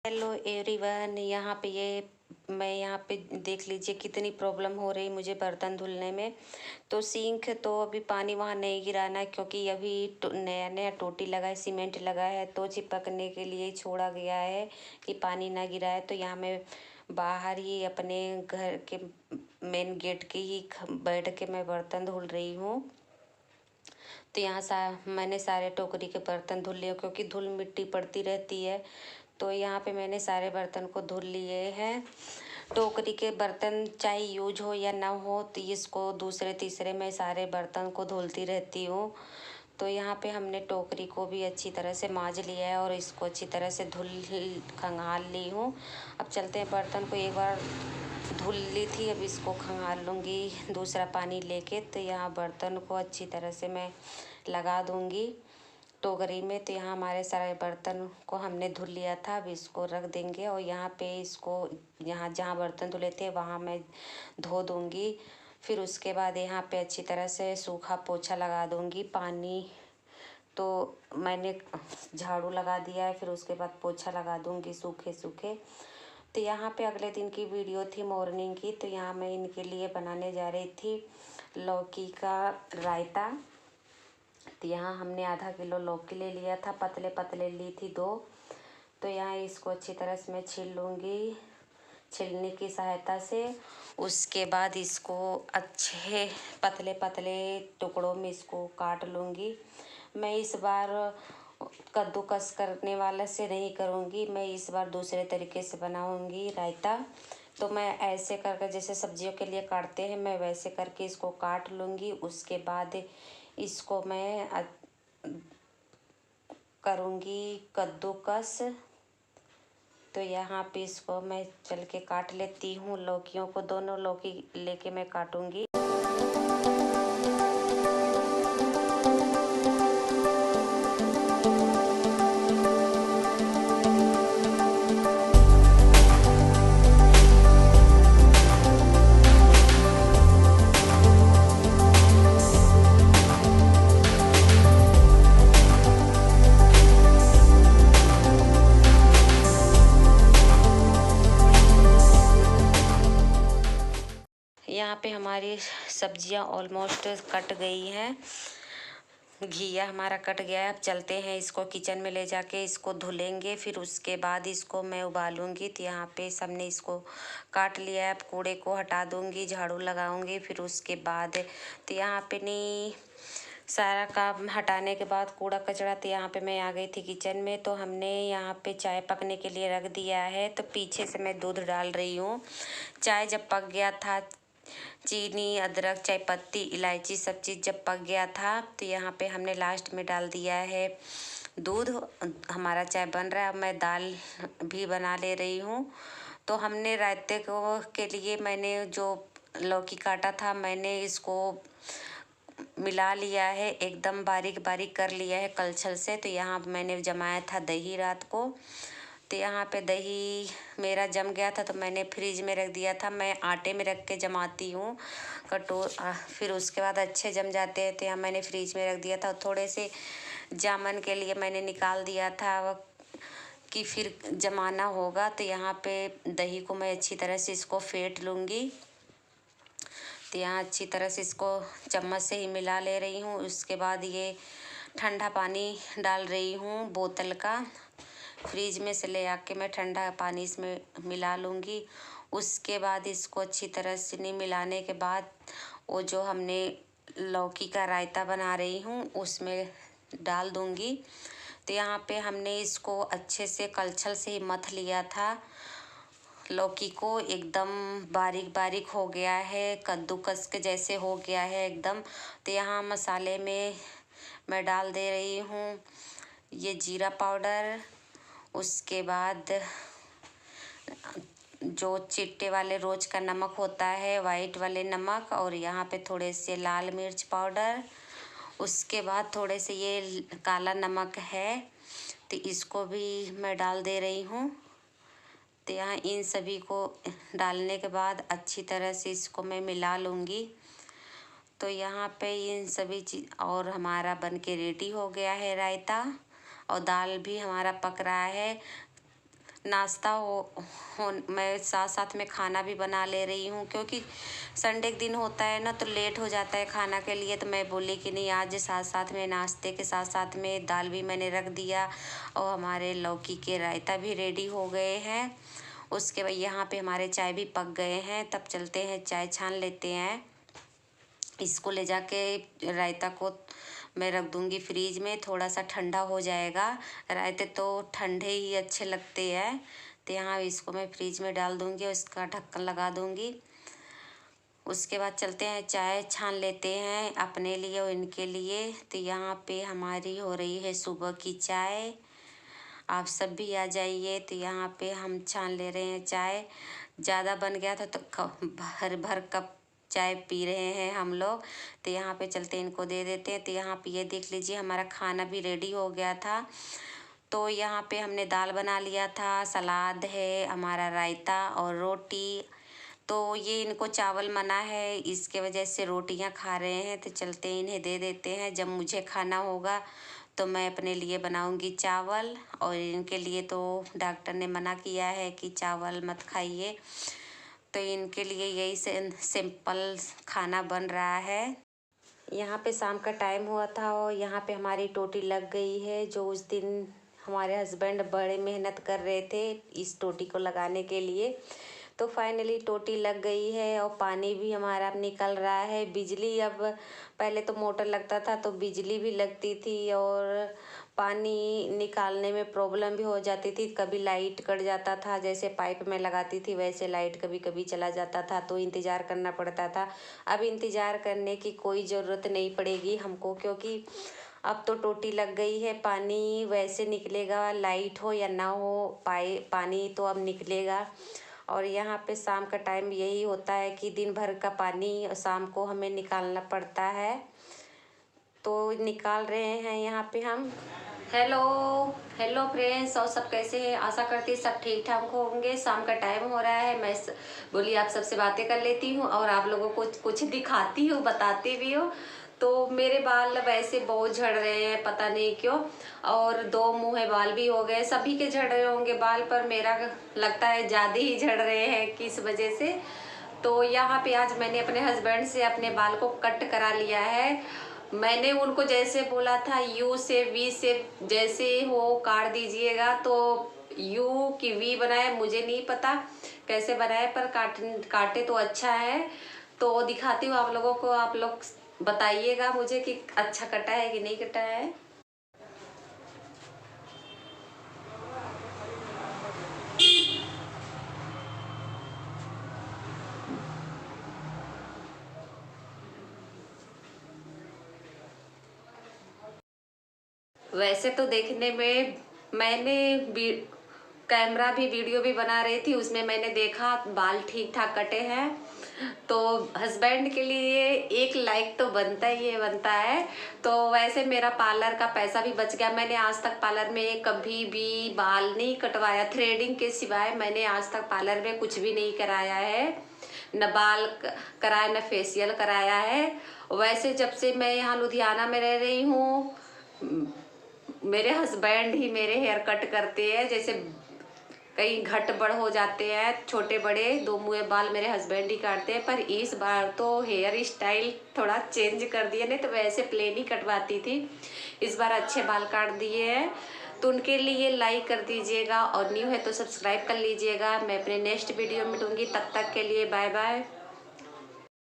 Hello everyone. मैं यहाँ पे देख लीजिए कितनी प्रॉब्लम हो रही मुझे बर्तन धुलने में। तो सिंक तो अभी पानी वहाँ नहीं गिराना है क्योंकि अभी नया नया टोटी लगा है, सीमेंट लगा है, तो चिपकने के लिए छोड़ा गया है कि पानी ना गिराए। तो यहाँ मैं बाहर ही अपने घर के मेन गेट के ही बैठ के मैं बर्तन धुल रही हूँ। तो यहाँ मैंने सारे टोकरी के बर्तन धुल लिए क्योंकि धूल मिट्टी पड़ती रहती है। तो यहाँ पे मैंने सारे बर्तन को धुल लिए हैं। टोकरी के बर्तन चाहे यूज हो या ना हो, तो इसको दूसरे तीसरे में सारे बर्तन को धुलती रहती हूँ। तो यहाँ पे हमने टोकरी को भी अच्छी तरह से मांज लिया है और इसको अच्छी तरह से धुल खंगाल ली हूँ। अब चलते हैं, बर्तन को एक बार धुल ली थी, अब इसको खंगाल लूँगी दूसरा पानी लेके। तो यहाँ बर्तन को अच्छी तरह से मैं लगा दूँगी टोकरी में। तो यहाँ हमारे सारे बर्तन को हमने धुल लिया था, अब इसको रख देंगे और यहाँ पे इसको यहाँ जहाँ बर्तन धुले थे वहाँ मैं धो दूँगी। फिर उसके बाद यहाँ पे अच्छी तरह से सूखा पोछा लगा दूँगी। पानी तो मैंने झाड़ू लगा दिया है, फिर उसके बाद पोछा लगा दूँगी सूखे सूखे। तो यहाँ पे अगले दिन की वीडियो थी मॉर्निंग की। तो यहाँ मैं इनके लिए बनाने जा रही थी लौकी का रायता। तो यहाँ हमने आधा किलो लौकी ले लिया था, पतले पतले ली थी 2। तो यहाँ इसको अच्छी तरह से मैं छील लूँगी छीलने की सहायता से। उसके बाद इसको अच्छे पतले पतले टुकड़ों में इसको काट लूँगी। मैं इस बार कद्दूकस करने वाला से नहीं करूँगी, मैं इस बार दूसरे तरीके से बनाऊँगी रायता। तो मैं ऐसे करके जैसे सब्जियों के लिए काटते हैं, मैं वैसे करके इसको काट लूँगी। उसके बाद इसको मैं करूँगी कद्दूकस। तो यहाँ पे इसको मैं चल के काट लेती हूँ लौकियों को, दोनों लौकी लेके मैं काटूँगी। यहाँ पे हमारी सब्जियाँ ऑलमोस्ट कट गई हैं, घिया हमारा कट गया है। अब चलते हैं, इसको किचन में ले जाके इसको धुलेंगे, फिर उसके बाद इसको मैं उबालूंगी। तो यहाँ पे सबने इसको काट लिया है, अब कूड़े को हटा दूंगी, झाड़ू लगाऊंगी। फिर उसके बाद तो यहाँ पे नहीं सारा काम हटाने के बाद कूड़ा कचरा, तो यहाँ पे मैं आ गई थी किचन में। तो हमने यहाँ पे चाय पकने के लिए रख दिया है। तो पीछे से मैं दूध डाल रही हूँ। चाय जब पक गया था, चीनी, अदरक, चाय पत्ती, इलायची सब चीज़ जब पक गया था, तो यहाँ पे हमने लास्ट में डाल दिया है दूध। हमारा चाय बन रहा है। अब मैं दाल भी बना ले रही हूँ। तो हमने रायते को के लिए मैंने जो लौकी काटा था, मैंने इसको मिला लिया है, एकदम बारीक बारीक कर लिया है कलछल से। तो यहाँ मैंने जमाया था दही रात को। तो यहाँ पे दही मेरा जम गया था, तो मैंने फ्रिज में रख दिया था। मैं आटे में रख के जमाती हूँ फिर उसके बाद अच्छे जम जाते हैं। तो यहाँ मैंने फ्रिज में रख दिया था। थोड़े से जामन के लिए मैंने निकाल दिया था कि फिर जमाना होगा। तो यहाँ पे दही को मैं अच्छी तरह से इसको फेंट लूँगी। तो यहाँ अच्छी तरह से इसको चम्मच से ही मिला ले रही हूँ। उसके बाद ये ठंडा पानी डाल रही हूँ बोतल का, फ्रिज में से ले आके मैं ठंडा पानी इसमें मिला लूँगी। उसके बाद इसको अच्छी तरह से नहीं मिलाने के बाद वो जो हमने लौकी का रायता बना रही हूँ उसमें डाल दूँगी। तो यहाँ पे हमने इसको अच्छे से कलछल से ही मथ लिया था। लौकी को एकदम बारीक बारीक हो गया है, कद्दूकस के जैसे हो गया है एकदम। तो यहाँ मसाले में मैं डाल दे रही हूँ ये जीरा पाउडर। उसके बाद जो चिट्टे वाले रोज का नमक होता है, वाइट वाले नमक, और यहाँ पे थोड़े से लाल मिर्च पाउडर। उसके बाद थोड़े से ये काला नमक है, तो इसको भी मैं डाल दे रही हूँ। तो यहाँ इन सभी को डालने के बाद अच्छी तरह से इसको मैं मिला लूँगी। तो यहाँ पे इन सभी चीज़ और हमारा बन के रेडी हो गया है रायता, और दाल भी हमारा पक रहा है। नाश्ता हो मैं साथ साथ में खाना भी बना ले रही हूँ, क्योंकि संडे के दिन होता है ना तो लेट हो जाता है खाना के लिए। तो मैं बोली कि नहीं, आज साथ साथ में नाश्ते के साथ साथ में दाल भी मैंने रख दिया और हमारे लौकी के रायता भी रेडी हो गए हैं। उसके बाद यहाँ पे हमारे चाय भी पक गए हैं। तब चलते हैं चाय छान लेते हैं। इसको ले जाके रायता को मैं रख दूँगी फ्रीज में, थोड़ा सा ठंडा हो जाएगा। रायते तो ठंडे ही अच्छे लगते हैं। तो यहाँ इसको मैं फ्रीज में डाल दूँगी और इसका ढक्कन लगा दूँगी। उसके बाद चलते हैं चाय छान लेते हैं अपने लिए और इनके लिए। तो यहाँ पे हमारी हो रही है सुबह की चाय। आप सब भी आ जाइए। तो यहाँ पे हम छान ले रहे हैं चाय। ज़्यादा बन गया था तो भर भर कप चाय पी रहे हैं हम लोग। तो यहाँ पे चलते इनको दे देते हैं। तो यहाँ पे ये देख लीजिए हमारा खाना भी रेडी हो गया था। तो यहाँ पे हमने दाल बना लिया था, सलाद है, हमारा रायता और रोटी। तो ये इनको चावल मना है, इसके वजह से रोटियां खा रहे हैं। तो चलते इन्हें दे देते हैं। जब मुझे खाना होगा तो मैं अपने लिए बनाऊंगी चावल, और इनके लिए तो डॉक्टर ने मना किया है कि चावल मत खाइए। तो इनके लिए यही सिंपल खाना बन रहा है। यहाँ पे शाम का टाइम हुआ था और यहाँ पे हमारी टोटी लग गई है। जो उस दिन हमारे हस्बैंड बड़े मेहनत कर रहे थे इस टोटी को लगाने के लिए, तो फाइनली टोटी लग गई है और पानी भी हमारा अब निकल रहा है। बिजली अब, पहले तो मोटर लगता था तो बिजली भी लगती थी और पानी निकालने में प्रॉब्लम भी हो जाती थी। कभी लाइट कट जाता था, जैसे पाइप में लगाती थी वैसे लाइट कभी कभी चला जाता था, तो इंतज़ार करना पड़ता था। अब इंतज़ार करने की कोई ज़रूरत नहीं पड़ेगी हमको, क्योंकि अब तो टोटी लग गई है। पानी वैसे निकलेगा, लाइट हो या ना हो, पानी तो अब निकलेगा। और यहाँ पे शाम का टाइम यही होता है कि दिन भर का पानी शाम को हमें निकालना पड़ता है। तो निकाल रहे हैं यहाँ पे हम। हेलो हेलो फ्रेंड्स, और सब कैसे हैं? आशा करती सब ठीक ठाक होंगे। शाम का टाइम हो रहा है, मैं बोली आप सबसे बातें कर लेती हूँ और आप लोगों को कुछ दिखाती हूँ, बताती भी हूँ। तो मेरे बाल वैसे बहुत झड़ रहे हैं, पता नहीं क्यों, और 2 मुँहे बाल भी हो गए। सभी के झड़ रहे होंगे बाल, पर मेरा लगता है ज़्यादा ही झड़ रहे हैं, किस वजह से। तो यहाँ पे आज मैंने अपने हस्बैंड से अपने बाल को कट करा लिया है। मैंने उनको जैसे बोला था यू से वी से जैसे हो काट दीजिएगा, तो यू की वी बनाए, मुझे नहीं पता कैसे बनाए, पर काटे तो अच्छा है। तो दिखाती हूँ आप लोगों को, आप लोग बताइएगा मुझे कि अच्छा कटा है कि नहीं कटा है। वैसे तो देखने में मैंने कैमरा भी वीडियो भी बना रही थी, उसमें मैंने देखा बाल ठीक ठाक कटे हैं। तो हस्बैंड के लिए एक लाइक तो बनता ही है, बनता है। तो वैसे मेरा पार्लर का पैसा भी बच गया। मैंने आज तक पार्लर में कभी भी बाल नहीं कटवाया, थ्रेडिंग के सिवाय मैंने आज तक पार्लर में कुछ भी नहीं कराया है। न बाल कराया, न फेशियल कराया है। वैसे जब से मैं यहाँ लुधियाना में रह रही हूँ, मेरे हस्बैंड ही मेरे हेयर कट करते हैं। जैसे कहीं घट बढ़ हो जाते हैं, छोटे बड़े 2 मुँहे बाल मेरे हस्बैंड ही काटते हैं। पर इस बार तो हेयर स्टाइल थोड़ा चेंज कर दिया, नहीं तो वैसे प्लेन ही कटवाती थी, इस बार अच्छे बाल काट दिए हैं। तो उनके लिए लाइक कर दीजिएगा और न्यू है तो सब्सक्राइब कर लीजिएगा। मैं अपने नेक्स्ट वीडियो में दूंगी, तब तक के लिए बाय बाय।